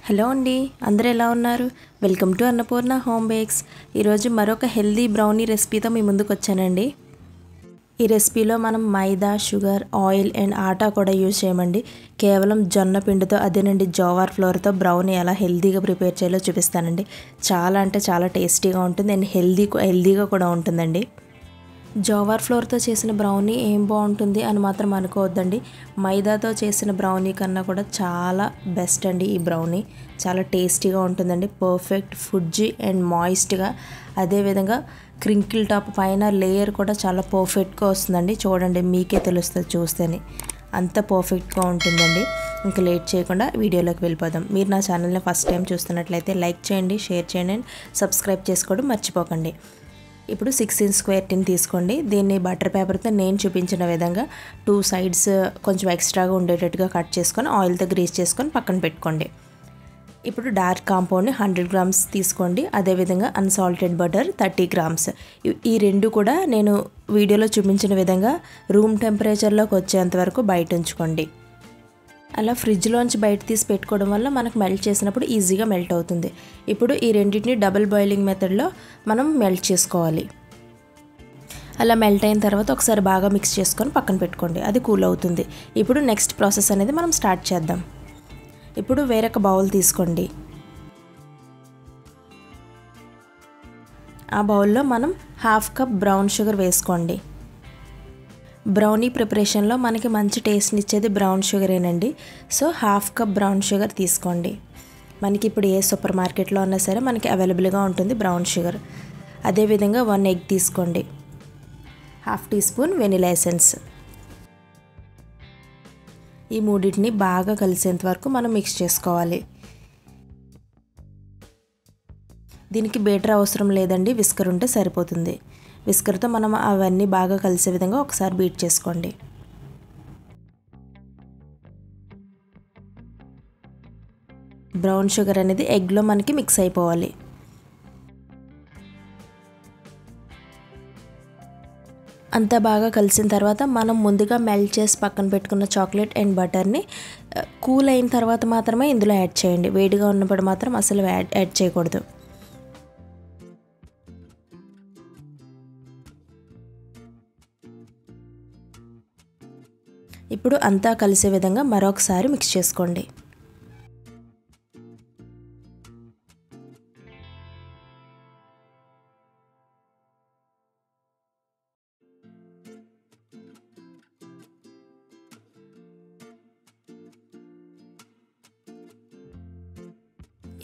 Hello అండి, అందరూ ఎలా ఉన్నారు? Welcome to Annapurna home bakes. ఈరోజు మరొక హెల్దీ బ్రౌనీ రెసిపీతో మీ ముందుకు వచ్చానండి. ఈ రెసిపీలో మనం మైదా, షుగర్, ఆయిల్ అండ్ ఆటా కూడా యూజ్ చేయమండి. కేవలం జొన్న పిండితో, అదేనండి జోవార్ ఫ్లోర్తో బ్రౌనీ ఎలా హెల్దీగా ప్రిపేర్ చేయాలో చూపిస్తానండి. చాలా అంటే చాలా టేస్టీగా ఉంటుంది అండ్ హెల్దీగా కూడా ఉంటుందండి. జోవార్ ఫ్లోర్తో చేసిన బ్రౌనీ ఏం బాగుంటుంది అని మాత్రం అనుకోవద్దండి. మైదాతో చేసిన బ్రౌనీ కన్నా కూడా చాలా బెస్ట్ అండి. ఈ బ్రౌనీ చాలా టేస్టీగా ఉంటుందండి. పర్ఫెక్ట్ ఫుడ్జీ అండ్ మాయిస్ట్గా, అదేవిధంగా క్రింకిల్ టాప్ పైన లేయర్ కూడా చాలా పర్ఫెక్ట్గా వస్తుందండి. చూడండి, మీకే తెలుస్తుంది చూస్తేనే అంత పర్ఫెక్ట్గా ఉంటుందండి. ఇంకా లేట్ చేయకుండా వీడియోలోకి వెళ్ళిపోదాం. మీరు నా ఛానల్ని ఫస్ట్ టైం చూస్తున్నట్లయితే లైక్ చేయండి, షేర్ చేయండి అండ్ సబ్స్క్రైబ్ చేసుకోవడం మర్చిపోకండి. ఇప్పుడు 6 ఇంచ్ స్క్వేర్ టిన్ తీసుకోండి. దీన్ని బటర్ పేపర్తో నేను చూపించిన విధంగా 2 సైడ్స్ కొంచెం ఎక్స్ట్రాగా ఉండేటట్టుగా కట్ చేసుకొని ఆయిల్తో గ్రీస్ చేసుకొని పక్కన పెట్టుకోండి. ఇప్పుడు డార్క్ కాంపౌండ్ని 100 గ్రామ్స్ తీసుకోండి. అదేవిధంగా అన్సాల్టెడ్ బటర్ 30 గ్రామ్స్. ఈ రెండు కూడా నేను వీడియోలో చూపించిన విధంగా రూమ్ టెంపరేచర్లోకి వచ్చేంత వరకు బయట ఉంచుకోండి. అలా ఫ్రిడ్జ్లోంచి బయట తీసి పెట్టుకోవడం వల్ల మనకు మెల్ట్ చేసినప్పుడు ఈజీగా మెల్ట్ అవుతుంది. ఇప్పుడు ఈ రెండింటిని డబుల్ బాయిలింగ్ మెథడ్లో మనం మెల్ట్ చేసుకోవాలి. అలా మెల్ట్ అయిన తర్వాత ఒకసారి బాగా మిక్స్ చేసుకొని పక్కన పెట్టుకోండి. అది కూల్ అవుతుంది. ఇప్పుడు నెక్స్ట్ ప్రాసెస్ అనేది మనం స్టార్ట్ చేద్దాం. ఇప్పుడు వేరొక బౌల్ తీసుకోండి. ఆ బౌల్లో మనం 1/2 కప్ బ్రౌన్ షుగర్ వేసుకోండి. బ్రౌనీ ప్రిపరేషన్లో మనకి మంచి టేస్ట్ని ఇచ్చేది బ్రౌన్ షుగరేనండి. సో 1/2 కప్ బ్రౌన్ షుగర్ తీసుకోండి. మనకి ఇప్పుడు ఏ సూపర్ మార్కెట్లో ఉన్నా సరే మనకి అవైలబుల్గా ఉంటుంది బ్రౌన్ షుగర్. అదేవిధంగా 1 ఎగ్ తీసుకోండి. 1/2 టీ స్పూన్ వెనిలా ఎసెన్స్. ఈ మూడింటిని బాగా కలిసేంత వరకు మనం మిక్స్ చేసుకోవాలి. దీనికి బీటర్ అవసరం లేదండి, విస్కర్ ఉంటే సరిపోతుంది. విస్కర్తో మనం అవన్నీ బాగా కలిసే విధంగా ఒకసారి బీట్ చేసుకోండి. బ్రౌన్ షుగర్ అనేది ఎగ్లో మనకి మిక్స్ అయిపోవాలి. అంతా బాగా కలిసిన తర్వాత మనం ముందుగా మెల్ట్ చేసి పక్కన పెట్టుకున్న చాక్లెట్ అండ్ బటర్ని కూల్ అయిన తర్వాత మాత్రమే ఇందులో యాడ్ చేయండి. వేడిగా ఉన్నప్పుడు మాత్రం అసలు యాడ్ చేయకూడదు. ఇప్పుడు అంతా కలిసే విధంగా మరొకసారి మిక్స్ చేసుకోండి.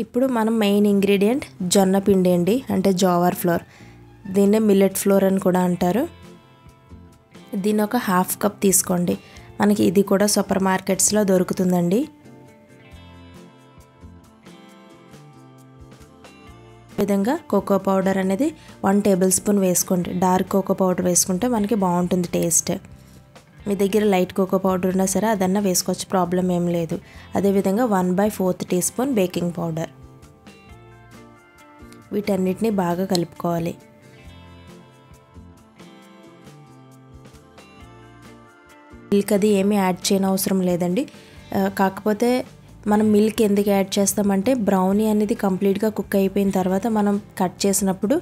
ఇప్పుడు మనం మెయిన్ ఇంగ్రీడియంట్ జొన్న పిండి అండి, అంటే జోవార్ ఫ్లోర్. దీన్నే మిల్లెట్ ఫ్లోర్ అని కూడా అంటారు. దీన్ని ఒక 1/2 కప్ తీసుకోండి. మనకి ఇది కూడా సూపర్ మార్కెట్స్లో దొరుకుతుందండి. విధంగా కోకో పౌడర్ అనేది 1 టేబుల్ స్పూన్ వేసుకోండి. డార్క్ కోకో పౌడర్ వేసుకుంటే మనకి బాగుంటుంది టేస్ట్. మీ దగ్గర లైట్ కోకో పౌడర్ ఉన్నా సరే అదన్నా వేసుకోవచ్చు, ప్రాబ్లం ఏం లేదు. అదేవిధంగా 1/4 టీ స్పూన్ బేకింగ్ పౌడర్. వీటన్నిటిని బాగా కలుపుకోవాలి. మిల్క్ అది ఏమీ యాడ్ చేయని అవసరం లేదండి. కాకపోతే మనం మిల్క్ ఎందుకు యాడ్ చేస్తామంటే బ్రౌనీ అనేది కంప్లీట్గా కుక్ అయిపోయిన తర్వాత మనం కట్ చేసినప్పుడు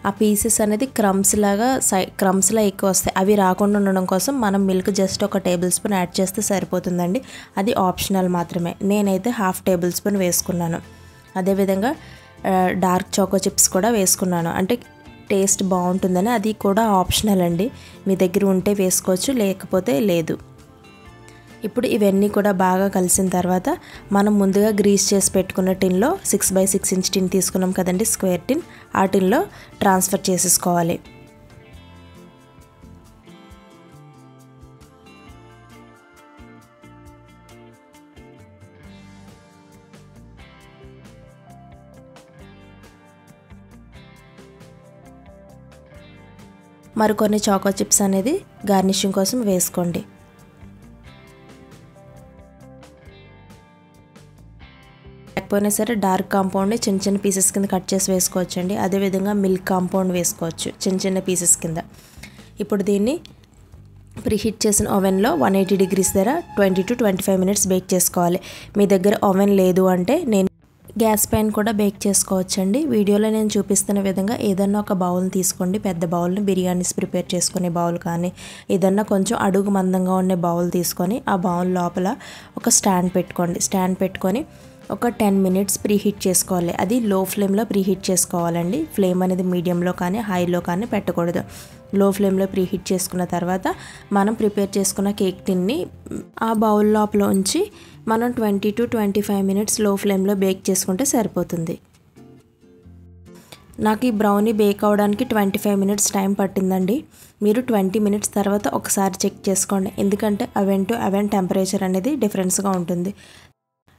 ఆ పీసెస్ అనేది క్రమ్స్లా ఎక్కువ వస్తాయి. అవి రాకుండా ఉండడం కోసం మనం milk just 1 table spoon add చేస్తే సరిపోతుందండి. అది ఆప్షనల్ మాత్రమే. నేనైతే 1/2 టేబుల్ స్పూన్ వేసుకున్నాను. అదేవిధంగా డార్క్ చాకో చిప్స్ కూడా వేసుకున్నాను, అంటే టేస్ట్ బాగుంటుందని. అది కూడా ఆప్షనల్ అండి, మీ దగ్గర ఉంటే వేసుకోవచ్చు, లేకపోతే లేదు. ఇప్పుడు ఇవన్నీ కూడా బాగా కలిసిన తర్వాత మనం ముందుగా గ్రీస్ చేసి పెట్టుకున్న టిన్లో 6x6 ఇంచ్ టిన్ తీసుకున్నాం కదండి, స్క్వేర్ టిన్, ఆ టిన్లో ట్రాన్స్ఫర్ చేసేసుకోవాలి. మరికొన్ని చాకో చిప్స్ అనేది గార్నిషింగ్ కోసం వేసుకోండి. లేకపోయినా సరే డార్క్ కాంపౌండ్ని చిన్న పీసెస్ కింద కట్ చేసి వేసుకోవచ్చండి. అదేవిధంగా మిల్క్ కాంపౌండ్ వేసుకోవచ్చు చిన్న పీసెస్ కింద. ఇప్పుడు దీన్ని ప్రీహీట్ చేసిన ఓవెన్లో 180 డిగ్రీస్ దగ్గర 20 to 25 మినిట్స్ బేక్ చేసుకోవాలి. మీ దగ్గర ఓవెన్ లేదు అంటే నేను గ్యాస్ పైన కూడా బేక్ చేసుకోవచ్చండి. వీడియోలో నేను చూపిస్తున్న విధంగా ఏదన్నా ఒక బౌల్ని తీసుకోండి. పెద్ద బౌల్ని బిర్యానీస్ ప్రిపేర్ చేసుకునే బౌల్ కానీ ఏదన్నా కొంచెం అడుగు మందంగా ఉండే బౌల్ తీసుకొని ఆ బౌల్ లోపల ఒక స్టాండ్ పెట్టుకోండి. స్టాండ్ పెట్టుకొని ఒక 10 మినిట్స్ ప్రీహీట్ చేసుకోవాలి. అది లో ఫ్లేమ్లో ప్రీహీట్ చేసుకోవాలండి. ఫ్లేమ్ అనేది మీడియంలో కానీ హైలో కానీ పెట్టకూడదు. లో ఫ్లేమ్లో ప్రీహీట్ చేసుకున్న తర్వాత మనం ప్రిపేర్ చేసుకున్న కేక్ టిన్ని ఆ బౌల్ లోపల ఉంచి మనం 20 to 25 మినిట్స్ లో ఫ్లేమ్లో బేక్ చేసుకుంటే సరిపోతుంది. నాకు ఈ బ్రౌనీ బేక్ అవడానికి 25 మినిట్స్ టైం పట్టిందండి. మీరు 20 మినిట్స్ తర్వాత ఒకసారి చెక్ చేసుకోండి. ఎందుకంటే అవెన్ టు అవెన్ టెంపరేచర్ అనేది డిఫరెన్స్గా ఉంటుంది.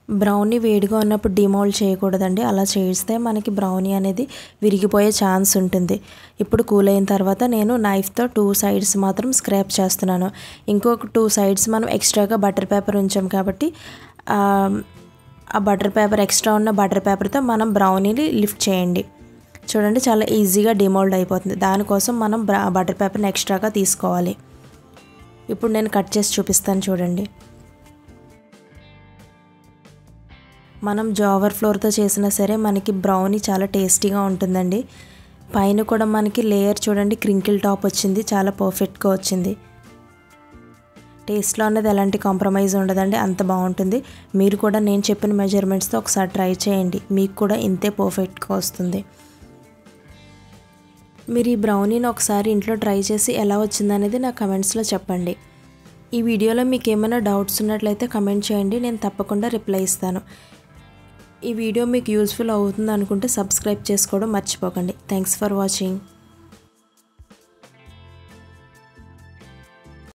బ్రౌనీ వేడిగా ఉన్నప్పుడు డిమోల్డ్ చేయకూడదండి. అలా చేస్తే మనకి బ్రౌనీ అనేది విరిగిపోయే ఛాన్స్ ఉంటుంది. ఇప్పుడు కూల్ అయిన తర్వాత నేను నైఫ్తో 2 సైడ్స్ మాత్రం స్క్రాప్ చేస్తున్నాను. ఇంకొక 2 సైడ్స్ మనం ఎక్స్ట్రాగా బటర్ పేపర్ ఉంచాం కాబట్టి ఆ బటర్ పేపర్ ఎక్స్ట్రా ఉన్న బటర్ పేపర్తో మనం బ్రౌనీని లిఫ్ట్ చేయండి. చూడండి చాలా ఈజీగా డిమోల్డ్ అయిపోతుంది. దానికోసం మనం బటర్ పేపర్ని ఎక్స్ట్రాగా తీసుకోవాలి. ఇప్పుడు నేను కట్ చేసి చూపిస్తాను చూడండి. మనం జావర్ ఫ్లోర్తో చేసినా సరే మనకి బ్రౌనీ చాలా టేస్టీగా ఉంటుందండి. పైన కూడా మనకి లేయర్ చూడండి క్రింకిల్ టాప్ వచ్చింది. చాలా పర్ఫెక్ట్గా వచ్చింది. టేస్ట్లో అనేది ఎలాంటి కాంప్రమైజ్ ఉండదండి. అంత బాగుంటుంది. మీరు కూడా నేను చెప్పిన మెజర్మెంట్స్తో ఒకసారి ట్రై చేయండి. మీకు కూడా ఇంతే పర్ఫెక్ట్గా వస్తుంది. మీరు ఈ బ్రౌనీని ఒకసారి ఇంట్లో ట్రై చేసి ఎలా వచ్చిందనేది నా కమెంట్స్లో చెప్పండి. ఈ వీడియోలో మీకు ఏమైనా డౌట్స్ ఉన్నట్లయితే కమెంట్ చేయండి. నేను తప్పకుండా రిప్లై ఇస్తాను. ఈ వీడియో మీకు యూస్ఫుల్ అవుతుంది అనుకుంటే సబ్స్క్రైబ్ చేసుకోవడం మర్చిపోకండి. Thanks for watching.